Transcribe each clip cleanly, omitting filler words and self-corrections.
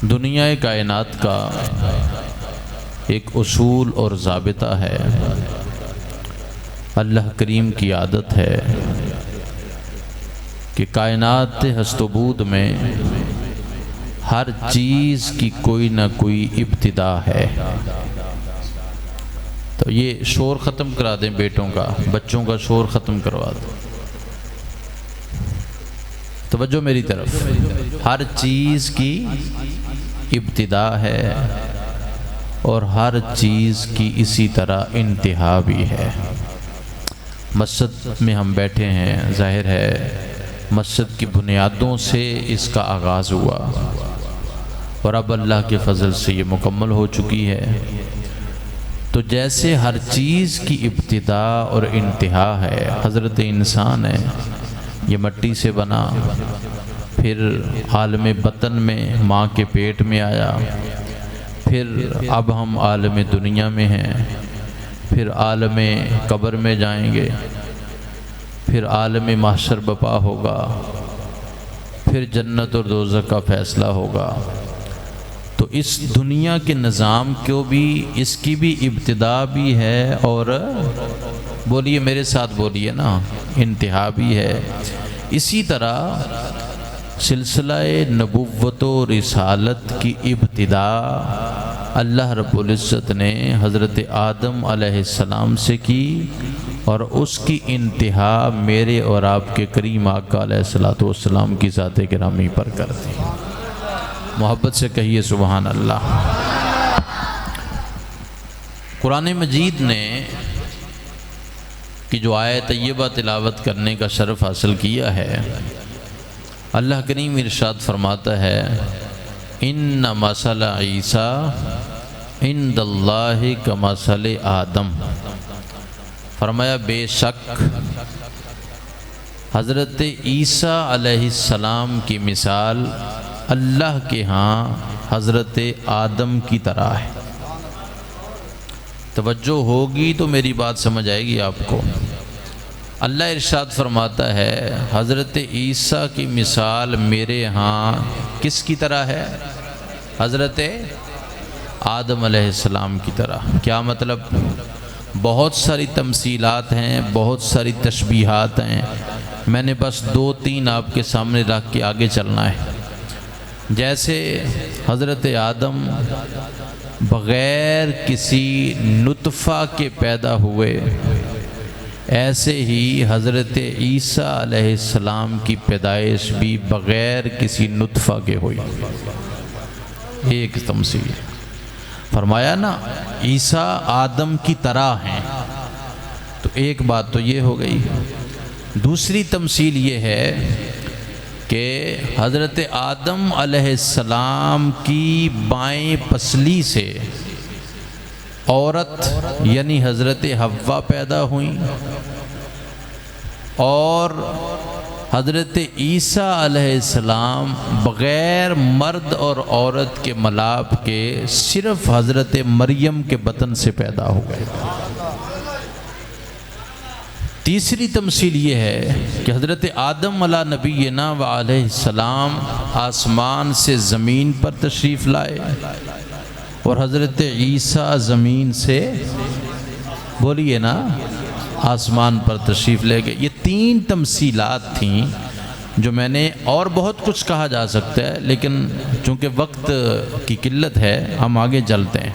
دنیا کائنات کا ایک اصول اور ضابطہ ہے، اللہ کریم کی عادت ہے کہ کائنات ہست و بود میں ہر چیز کی کوئی نہ کوئی ابتدا ہے۔ تو یہ شور ختم کرا دیں بیٹوں کا، بچوں کا شور ختم کروا دیں۔ توجہ میری طرف، ہر چیز کی ابتدا ہے اور ہر چیز کی اسی طرح انتہا بھی ہے۔ مسجد میں ہم بیٹھے ہیں، ظاہر ہے مسجد کی بنیادوں سے اس کا آغاز ہوا اور اب اللہ کے فضل سے یہ مکمل ہو چکی ہے۔ تو جیسے ہر چیز کی ابتدا اور انتہا ہے، حضرت انسان ہے، یہ مٹی سے بنا، پھر عالم بطن میں ماں کے پیٹ میں آیا، پھر اب ہم عالم دنیا میں ہیں، پھر عالم قبر میں جائیں گے، پھر عالم محشر بپا ہوگا، پھر جنت اور دوزخ کا فیصلہ ہوگا۔ تو اس دنیا کے نظام کو بھی، اس کی بھی ابتدا بھی ہے اور بولیے میرے ساتھ بولیے نا، انتہا بھی ہے۔ اسی طرح سلسلہ نبوت و رسالت کی ابتدا اللہ رب العزت نے حضرت آدم علیہ السلام سے کی اور اس کی انتہا میرے اور آپ کے کریم آقا علیہ السلام کی ذات گرامی پر کر دی۔ محبت سے کہیے سبحان اللہ۔ قرآن مجید نے کہ جو آیت طیبہ تلاوت کرنے کا شرف حاصل کیا ہے، اللہ کریم ارشاد فرماتا ہے ان مثل عیسیٰ عند اللہ کمثل آدم، فرمایا بے شک حضرت عیسیٰ علیہ السلام کی مثال اللہ کے ہاں حضرت آدم کی طرح ہے۔ توجہ ہوگی تو میری بات سمجھ آئے گی آپ کو۔ اللہ ارشاد فرماتا ہے حضرت عیسیٰ کی مثال میرے ہاں کس کی طرح ہے؟ حضرت آدم علیہ السلام کی طرح۔ کیا مطلب؟ بہت ساری تمثیلات ہیں، بہت ساری تشبیہات ہیں، میں نے بس 2-3 آپ کے سامنے رکھ کے آگے چلنا ہے۔ جیسے حضرت آدم بغیر کسی نطفہ کے پیدا ہوئے، ایسے ہی حضرت عیسیٰ علیہ السلام کی پیدائش بھی بغیر کسی نطفہ کے ہوئی۔ ایک تمثیل فرمایا نا، عیسیٰ آدم کی طرح ہیں، تو ایک بات تو یہ ہو گئی۔ دوسری تمثیل یہ ہے کہ حضرت آدم علیہ السلام کی بائیں پسلی سے عورت یعنی حضرت حوا پیدا ہوئیں، اور حضرت عیسیٰ علیہ السلام بغیر مرد اور عورت کے ملاپ کے صرف حضرت مریم کے بطن سے پیدا ہو گئے۔ تیسری تمثیل یہ ہے کہ حضرت آدم علیہ نبینا و علیہ السلام آسمان سے زمین پر تشریف لائے اور حضرت عیسیٰ زمین سے، بولیے نا، آسمان پر تشریف لے گئے۔ یہ 3 تمثیلات تھیں جو میں نے، اور بہت کچھ کہا جا سکتا ہے لیکن چونکہ وقت کی قلت ہے ہم آگے چلتے ہیں۔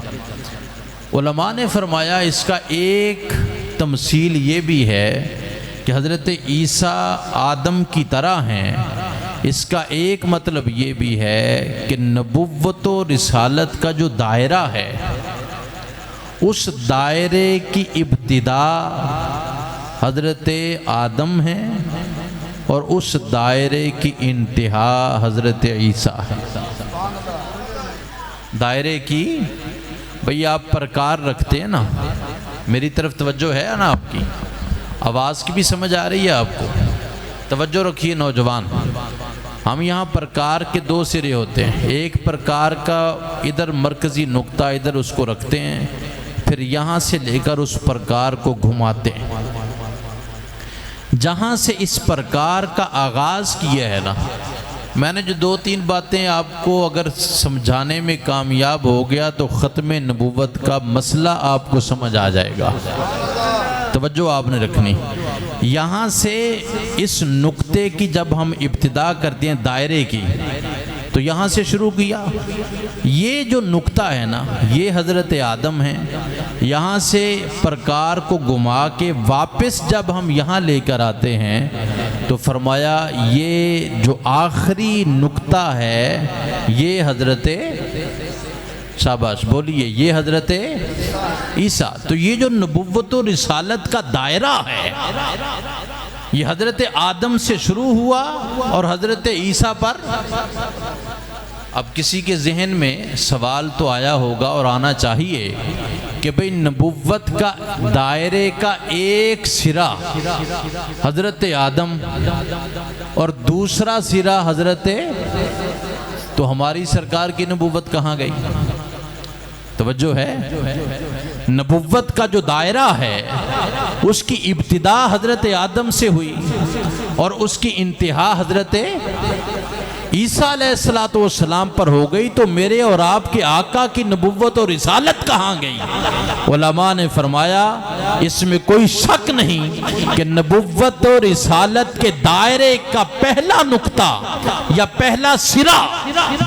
علماء نے فرمایا اس کا ایک تمثیل یہ بھی ہے کہ حضرت عیسیٰ آدم کی طرح ہیں، اس کا ایک مطلب یہ بھی ہے کہ نبوت و رسالت کا جو دائرہ ہے، اس دائرے کی ابتدا حضرت آدم ہے اور اس دائرے کی انتہا حضرت عیسیٰ ہے۔ دائرے کی، بھئی آپ پرکار رکھتے ہیں نا، میری طرف توجہ ہے نا، آپ کی آواز کی بھی سمجھ آ رہی ہے آپ کو؟ توجہ رکھیے نوجوان، ہم یہاں پرکار کے 2 سرے ہوتے ہیں، ایک پرکار کا ادھر مرکزی نقطہ ادھر اس کو رکھتے ہیں، پھر یہاں سے لے کر اس پرکار کو گھماتے ہیں۔ جہاں سے اس پرکار کا آغاز کیا ہے نا، میں نے جو 2-3 باتیں آپ کو اگر سمجھانے میں کامیاب ہو گیا تو ختم نبوت کا مسئلہ آپ کو سمجھ آ جائے گا. توجہ آپ نے رکھنی. یہاں سے اس نقطے کی جب ہم ابتدا کرتے ہیں دائرے کی تو یہاں سے شروع کیا. یہ جو نقطہ ہے نا یہ حضرت آدم ہیں. یہاں سے پرکار کو گھما کے واپس جب ہم یہاں لے کر آتے ہیں تو فرمایا یہ جو آخری نقطہ ہے یہ حضرت شاباش بولیے یہ حضرت عیسیٰ. تو یہ جو نبوت و رسالت کا دائرہ ہے یہ حضرت آدم سے شروع ہوا اور حضرت عیسیٰ پر. اب کسی کے ذہن میں سوال تو آیا ہوگا اور آنا چاہیے کہ بھئی نبوت کا دائرے کا ایک سرا حضرت آدم اور دوسرا سرا حضرت، تو ہماری سرکار کی نبوت کہاں گئی؟ توجہ ہے. نبوت کا جو دائرہ ہے اس کی ابتدا حضرت آدم سے ہوئی اور اس کی انتہا حضرت عیسیٰ علیہ السلام پر ہو گئی. تو میرے اور آپ کے آقا کی نبوت اور رسالت کہاں گئی؟ علماء نے فرمایا اس میں کوئی شک نہیں کہ نبوت اور رسالت کے دائرے کا پہلا نقطہ یا پہلا سرا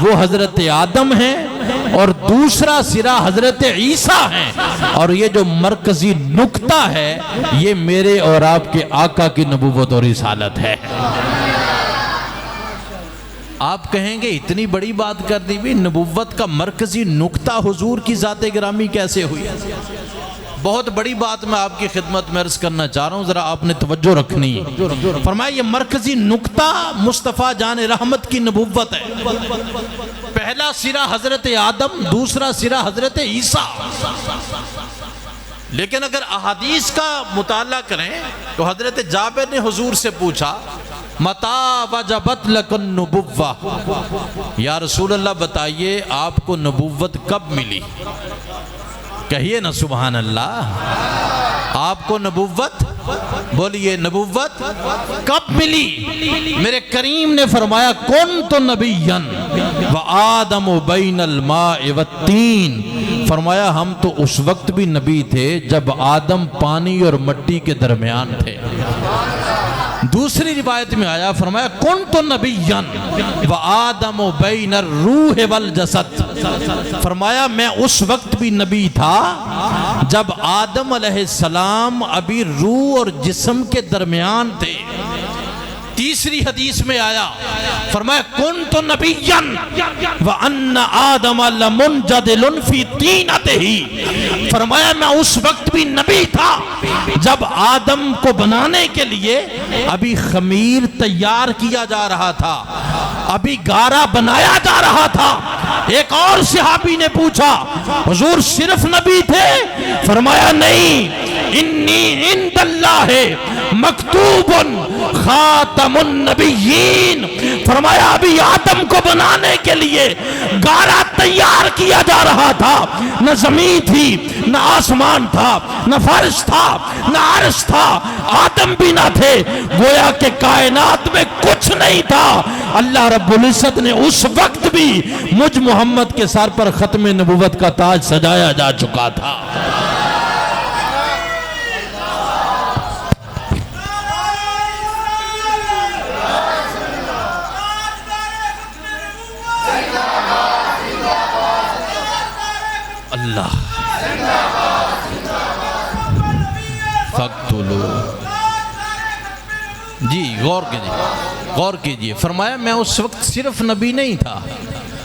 وہ حضرت آدم ہے اور دوسرا سرا حضرت عیسیٰ ہیں. اور یہ جو مرکزی نقطہ ہے یہ میرے اور آپ کے آقا کی نبوت اور رسالت ہے. آپ کہیں گے اتنی بڑی بات کر دی بھی نبوت کا مرکزی نقطہ حضور کی ذات گرامی کیسے ہوئی؟ بہت بڑی بات میں آپ کی خدمت میں عرض کرنا چاہ رہا ہوں، ذرا آپ نے توجہ رکھنی. فرمایا یہ مرکزی نقطہ مصطفیٰ جان رحمت کی نبوت ہے. پہلا سرا حضرت آدم، دوسرا سرا حضرت عیسیٰ. لیکن اگر احادیث کا مطالعہ کریں تو حضرت جابر نے حضور سے پوچھا متا وجبت لک النبوہ، یا رسول اللہ بتائیے آپ کو نبوت کب ملی؟ کہیے نا سبحان اللہ. آپ کو نبوت بولیے نبوت کب ملی؟ میرے کریم نے فرمایا کنت نبیا وآدم بین الماء والتین. فرمایا ہم تو اس وقت بھی نبی تھے جب آدم پانی اور مٹی کے درمیان تھے. دوسری روایت میں آیا فرمایا کنت نبیا وآدم بین الروح والجسد. فرمایا میں اس وقت بھی نبی تھا جب آدم علیہ السلام ابھی روح اور جسم کے درمیان تھے. تیسری حدیث میں آیا فرمایا کنت نبیا وان آدم لمنجدل فی طینتہ. فرمایا میں اس وقت بھی نبی تھا جب آدم کو بنانے کے لیے ابھی خمیر تیار کیا جا رہا تھا، ابھی گارا بنایا جا رہا تھا. ایک اور صحابی نے پوچھا حضور صرف نبی تھے؟ فرمایا نہیں، انی عند اللہ مکتوب خاتم النبیین. فرمایا ابھی آدم کو بنانے کے لیے گارا تیار کیا جا رہا تھا. نہ زمین تھی، نہ آسمان تھا، نہ فرش تھا، نہ عرش تھا، آدم بھی نہ تھے. گویا کہ کائنات میں کچھ نہیں تھا. اللہ رب العزت نے اس وقت بھی مجھ محمد کے سر پر ختم نبوت کا تاج سجایا جا چکا تھا. اللہ فقتلو. جی غور کیجئے. فرمایا میں اس وقت صرف نبی نہیں تھا،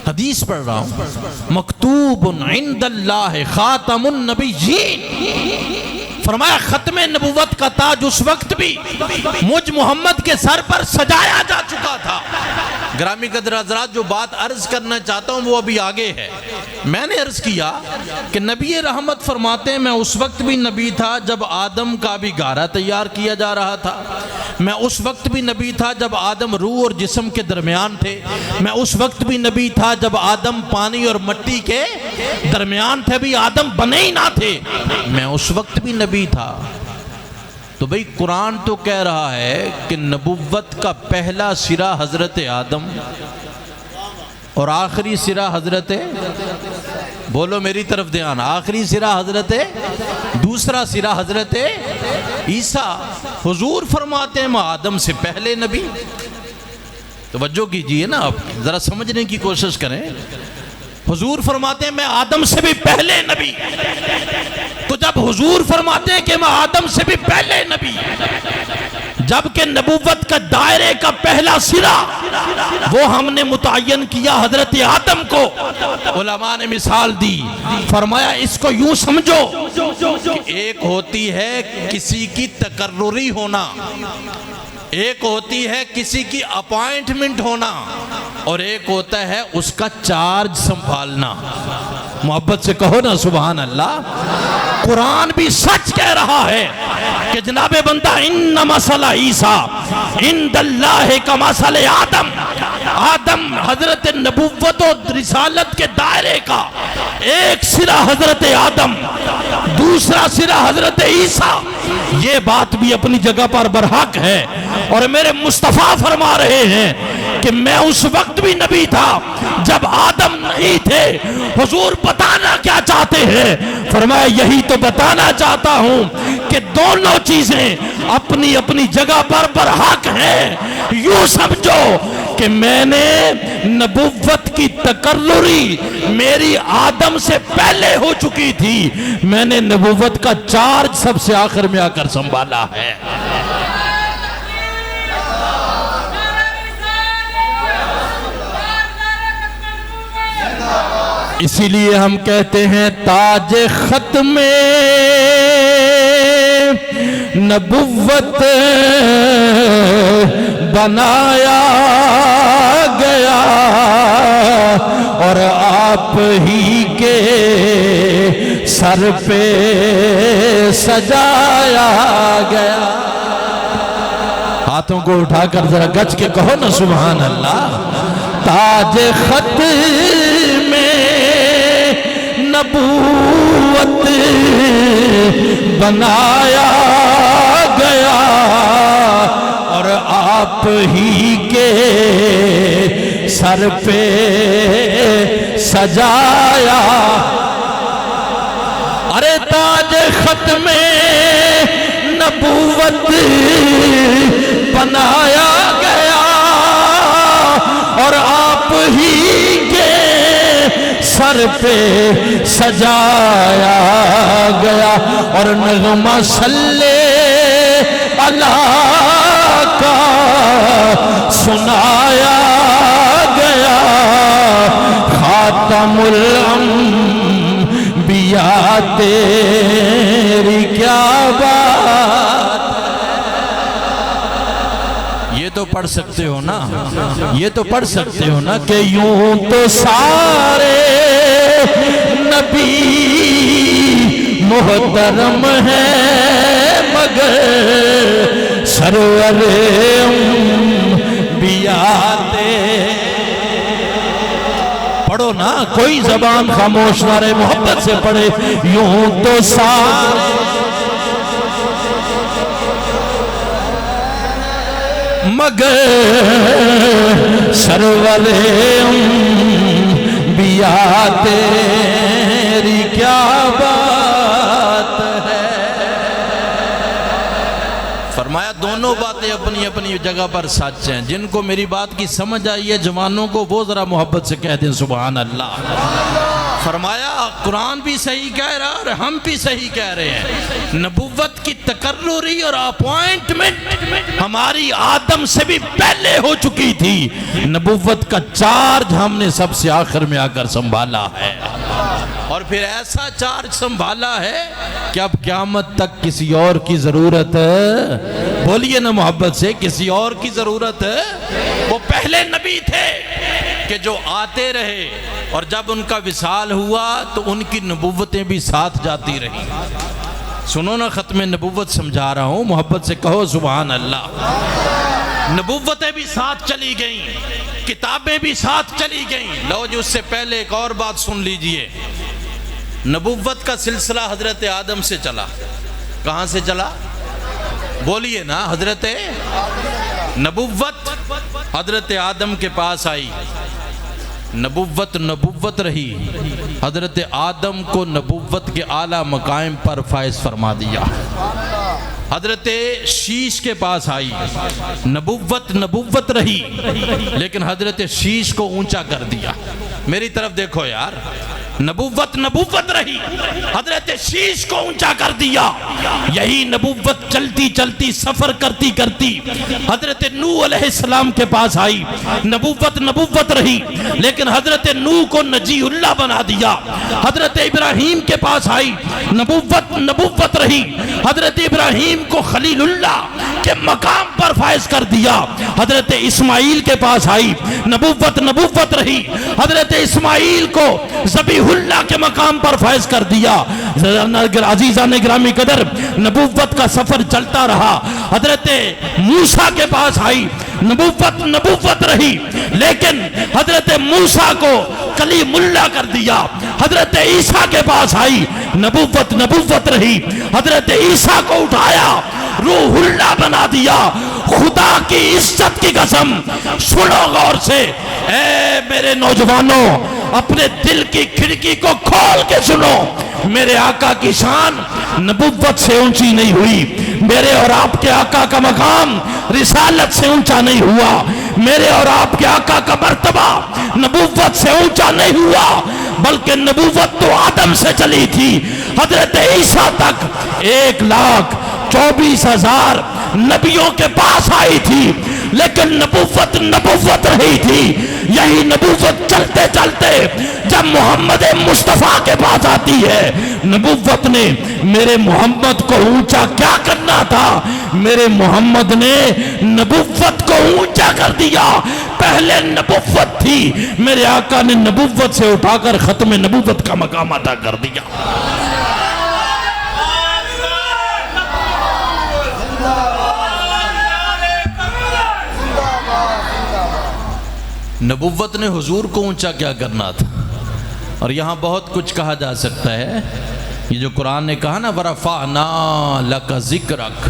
حدیث پڑھ رہا ہوں مکتوب عند اللہ خاتم النبیین. فرمایا ختم نبوت کا تاج اس وقت بھی مجھ محمد کے سر پر سجایا جا چکا تھا. گرامی قدر حضرات جو بات عرض کرنا چاہتا ہوں وہ ابھی آگے ہے. میں نے عرض کیا کہ نبی رحمت فرماتے ہیں میں اس وقت بھی نبی تھا جب آدم کا بھی گارا تیار کیا جا رہا تھا. میں اس وقت بھی نبی تھا جب آدم روح اور جسم کے درمیان تھے. میں اس وقت بھی نبی تھا جب آدم پانی اور مٹی کے درمیان تھے، بھی آدم بنے ہی نہ تھے. میں اس وقت بھی نبی تھا. تو بھئی قرآن تو کہہ رہا ہے کہ نبوت کا پہلا سرا حضرت آدم اور آخری سرا حضرت، بولو میری طرف دھیان، آخری سرا حضرت، دوسرا سرا حضرت عیسیٰ۔ حضور فرماتے ہیں میں آدم سے پہلے نبی۔ توجہ کیجئے نا، آپ ذرا سمجھنے کی کوشش کریں۔ حضور فرماتے ہیں میں آدم سے بھی پہلے نبی، تو جب حضور فرماتے ہیں کہ میں آدم سے بھی پہلے نبی، جبکہ نبوت کا دائرے کا پہلا سرا وہ ہم نے متعین کیا حضرت آدم کو، علماء نے مثال دی، فرمایا اس کو یوں سمجھو کہ ایک ہوتی ہے کسی کی تقرری ہونا، ایک ہوتی ہے کسی کی اپائنٹمنٹ ہونا، اور ایک ہوتا ہے اس کا چارج سنبھالنا۔ محبت سے کہو نا سبحان اللہ۔ قرآن بھی سچ کہہ رہا ہے کہ جناب بندہ ان مثل عیسیٰ عند اللہ کا مثل آدم، آدم حضرت نبوت و رسالت کے دائرے کا ایک سرا حضرت آدم، دوسرا سرا حضرت عیسیٰ۔ یہ بات بھی اپنی جگہ پر برحق ہے، اور میرے مصطفیٰ فرما رہے ہیں کہ میں اس وقت بھی نبی تھا جب آدم نہیں تھے۔ حضور بتانا کیا چاہتے ہیں؟ فرمایا یہی تو بتانا چاہتا ہوں کہ دونوں چیزیں اپنی اپنی جگہ پر برحق ہیں۔ یوں سمجھو کہ میں نے نبوت کی تقرری میری آدم سے پہلے ہو چکی تھی، میں نے نبوت کا چارج سب سے آخر میں آ کر سنبھالا ہے۔ اسی لیے ہم کہتے ہیں تاج ختم نبوت بنایا گیا، اور آپ ہی کے سر پہ سجایا گیا۔ ہاتھوں کو اٹھا کر ذرا گج کے کہو نا سبحان اللہ۔ تاج ختم نبوت بنایا گیا، اور آپ ہی کے سر پہ سجایا۔ ارے تاج ختم نبوت بنایا گیا، اور آپ ہی کے سر پہ سجایا گیا، اور نغمہ صلی اللہ کا سنایا گیا۔ خاتم الانبیاء تیری کیا بات۔ یہ تو پڑھ سکتے ہو نا، یہ تو پڑھ سکتے ہو نا کہ یوں تو سارے نبی محترم ہیں، مگر سرور انبیاء پڑھو نا، کوئی زبان خاموش نہ رہے، محبت سے پڑھے۔ یوں تو سارے مگر سرور انبیاء تیری کیا بات ہے۔ فرمایا دونوں باتیں اپنی اپنی جگہ پر سچ ہیں۔ جن کو میری بات کی سمجھ آئی ہے جوانوں کو، وہ ذرا محبت سے کہہ دیں سبحان اللہ۔ فرمایا قرآن بھی صحیح کہہ رہا اور ہم بھی صحیح کہہ رہے ہیں۔ نبوت کی تقرری اور اپوائنٹمنٹ ہماری آدم سے بھی پہلے ہو چکی تھی، نبوت کا چارج ہم نے سب سے آخر میں آ کر سنبھالا ہے، اور پھر ایسا چارج سنبھالا ہے کہ اب قیامت تک کسی اور کی ضرورت ہے۔ بولیے نا محبت سے، کسی اور کی ضرورت ہے؟ وہ پہلے نبی تھے کہ جو آتے رہے، اور جب ان کا وصال ہوا تو ان کی نبوتیں بھی ساتھ جاتی رہی۔ سنو نا، ختم نبوت سمجھا رہا ہوں، محبت سے کہو سبحان اللہ۔ نبوتیں بھی ساتھ چلی گئیں، کتابیں بھی ساتھ چلی گئیں۔ لو جو اس سے پہلے ایک اور بات سن لیجئے۔ نبوت کا سلسلہ حضرت آدم سے چلا۔ کہاں سے چلا؟ بولیے نا، حضرت نبوت حضرت آدم کے پاس آئی، نبوت رہی، حضرت آدم کو نبوت کے اعلیٰ مقام پر فائز فرما دیا۔ حضرت شیش کے پاس آئی، نبوت رہی لیکن حضرت شیش کو اونچا کر دیا۔ میری طرف دیکھو یار، نبوت رہی، حضرت شیش کو اونچا کر دیا۔ یہی نبوت چلتی چلتی سفر کرتی کرتی حضرت نوح علیہ السلام کے پاس آئی، نبوت رہی لیکن حضرت نوح کو نجی اللہ بنا دیا۔ حضرت ابراہیم کے پاس آئی، نبوت رہی، حضرت ابراہیم کو خلیل اللہ کے مقام پر فائز کر دیا۔ حضرت اسماعیل کے پاس آئی، نبوت رہی، حضرت اسماعیل کو ذبیح اللہ کے مقام پر فائز کر دیا۔ عزیزان گرامی قدر، نبوت کا سفر چلتا رہا۔ حضرت موسیٰ کے پاس آئی، نبوت رہی لیکن حضرت موسیٰ کو کلیم اللہ کر دیا۔ حضرت عیسیٰ کے پاس آئی، نبوت رہی، حضرت عیسیٰ کو اٹھایا، روح اللہ بنا دیا۔ خدا کی عزت کی قسم، سنو غور سے، اے میرے نوجوانوں، اپنے دل کی کھڑکی کو کھول کے سنو۔ میرے آقا کی شان نبوت سے اونچی نہیں ہوئی، میرے اور آپ کے آقا کا مقام رسالت سے اونچا نہیں ہوا، میرے اور آپ کے آقا کا مرتبہ نبوت سے اونچا نہیں ہوا، بلکہ نبوت تو آدم سے چلی تھی، حضرت عیسیٰ تک 1,24,000 نبیوں کے پاس آئی تھی، لیکن نبوت رہی تھی۔ یہی نبوت چلتے چلتے جب محمد مصطفیٰ کے پاس آتی ہے، نبوت نے میرے محمد کو اونچا کیا کرنا تھا، میرے محمد نے نبوت کو اونچا کر دیا۔ پہلے نبوت تھی، میرے آقا نے نبوت سے اٹھا کر ختم نبوت کا مقام عطا کر دیا۔ نبوت نے حضور کو اونچا کیا کرنا تھا، اور یہاں بہت کچھ کہا جا سکتا ہے۔ یہ جو قرآن نے کہا نا وَرَفَعْنَا لَكَ ذِكْرَكَ،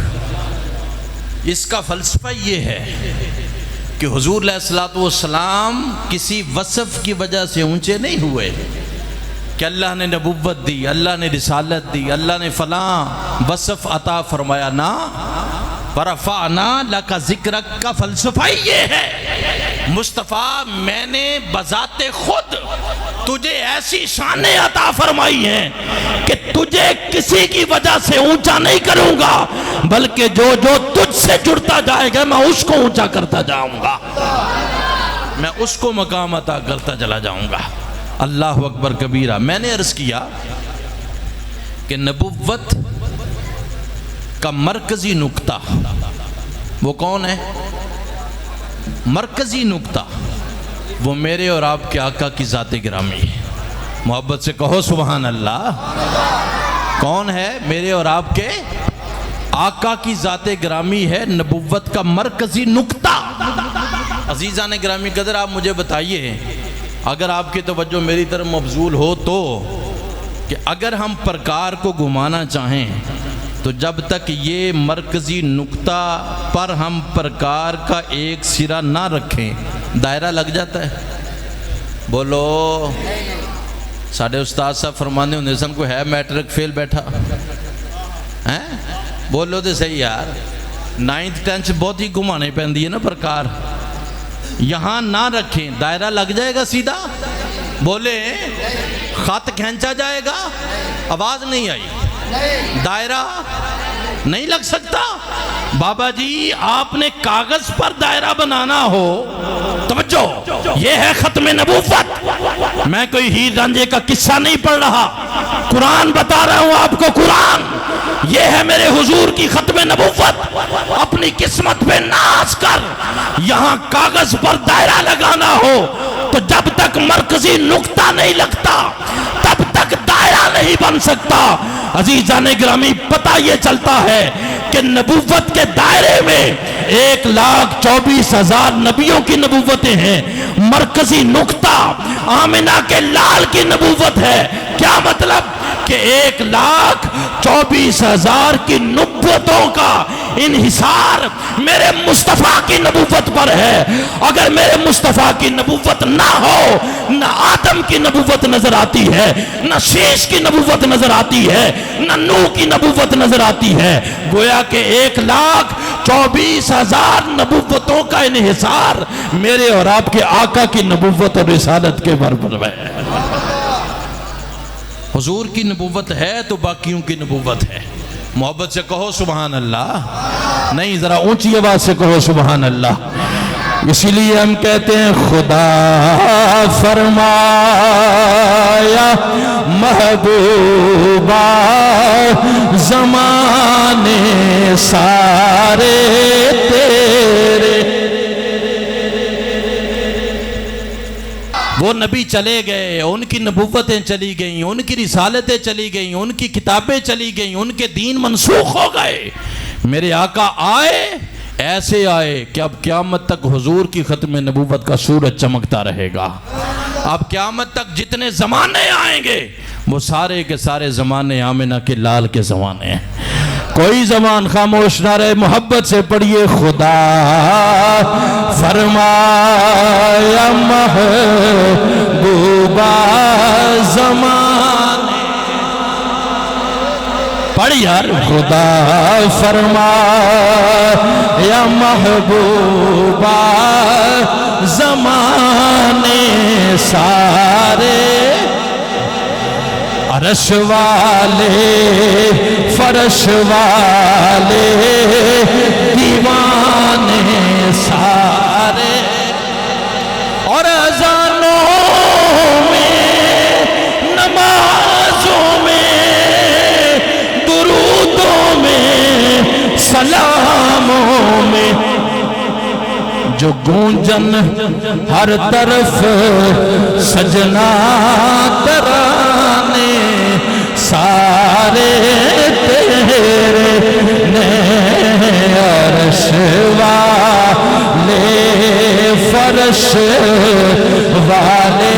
اس کا فلسفہ یہ ہے کہ حضور علیہ السلام کسی وصف کی وجہ سے اونچے نہیں ہوئے کہ اللہ نے نبوت دی، اللہ نے رسالت دی، اللہ نے فلاں وصف عطا فرمایا، نا، وَرَفَعْنَا لَكَ ذِكْرَكَ کا فلسفہ یہ ہے، مصطفیٰ میں نے بذات خود تجھے ایسی شانیں عطا فرمائی ہیں کہ تجھے کسی کی وجہ سے اونچا نہیں کروں گا، بلکہ جو تجھ سے جڑتا جائے گا میں اس کو اونچا کرتا جاؤں گا، میں اس کو مقام عطا کرتا چلا جاؤں گا۔ اللہ اکبر کبیرہ۔ میں نے عرض کیا کہ نبوت کا مرکزی نقطہ وہ کون ہے؟ مرکزی نقطہ وہ میرے اور آپ کے آقا کی ذات گرامی ہے۔ محبت سے کہو سبحان اللہ۔ کون ہے؟ میرے اور آپ کے آقا کی ذات گرامی ہے نبوت کا مرکزی نقطہ۔ عزیزان گرامی قدر، آپ مجھے بتائیے، اگر آپ کی توجہ میری طرف مبذول ہو تو، کہ اگر ہم پرکار کو گھمانا چاہیں تو جب تک یہ مرکزی نقطہ پر ہم پرکار کا ایک سرا نہ رکھیں دائرہ لگ جاتا ہے۔ بولو، ساڑھے استاد صاحب فرمانے ہونے سن کو ہے میٹرک فیل بیٹھا ہیں؟ بولو دے صحیح یار، 9th 10th بہت ہی گھمانے پہن دیئے نا پرکار، یہاں نہ رکھیں دائرہ لگ جائے گا سیدھا۔ بولے، خط کھینچا جائے گا، آواز نہیں آئی، دائرہ نہیں لگ سکتا۔ بابا جی آپ نے کاغذ پر دائرہ بنانا ہو، توجہ، یہ ہے ختم نبوت۔ میں کوئی ہیر رانجھے کا قصہ نہیں پڑھ رہا، قرآن بتا رہا ہوں آپ کو، قرآن یہ ہے میرے حضور کی ختم نبوت۔ اپنی قسمت پہ ناز کر یہاں کاغذ پر دائرہ لگانا ہو تو جب تک مرکزی نقطہ نہیں لگتا تب تک دائرہ نہیں بن سکتا۔ عزیزان گرامی، پتہ یہ چلتا ہے کہ نبوت کے دائرے میں 1,24,000 نبیوں کی نبوتیں ہیں، مرکزی نقطہ آمنہ کے لال کی نبوت ہے۔ کیا مطلب؟ کہ 1,24,000 کی نبوتوں کا انحصار میرے مصطفیٰ کی نبوت پر ہے. اگر میرے مصطفیٰ کی نبوت نہ ہو، نہ آدم کی نبوت نظر آتی ہے، نہ شیش کی نبوت نظر آتی ہے، نہ نوح کی نبوت نظر آتی ہے. گویا کہ 1,24,000 نبوتوں کا انحصار میرے اور آپ کے آقا کی نبوت اور رسالت کے برابر ہے. حضور کی نبوت ہے تو باقیوں کی نبوت ہے. محبت سے کہو سبحان اللہ. نہیں، ذرا اونچی آواز سے کہو سبحان اللہ. اسی لیے ہم کہتے ہیں خدا فرمایا محبوبہ زمانے سارے تیرے. وہ نبی چلے گئے، ان کی نبوتیں چلی گئیں، ان کی رسالتیں چلی گئیں، ان کی کتابیں چلی گئیں، ان کے دین منسوخ ہو گئے. میرے آقا آئے، ایسے آئے کہ اب قیامت تک حضور کی ختم نبوت کا سورج چمکتا رہے گا. اب قیامت تک جتنے زمانے آئیں گے وہ سارے کے سارے زمانے آمنہ کے لال کے زمانے ہیں. کوئی زمان خاموش نہ رہے. محبت سے پڑھیے خدا فرمایا محبوبہ زمانے. پڑھ یار. خدا فرمایا محبوبہ زمانے سارے. عرش والے فرش والے دیوانے سارے. اور اذانوں میں، نمازوں میں، درودوں میں، سلاموں میں جو گونجن ہر طرف سجنا ترانے سارے تیرے نے. عرش والے فرش والے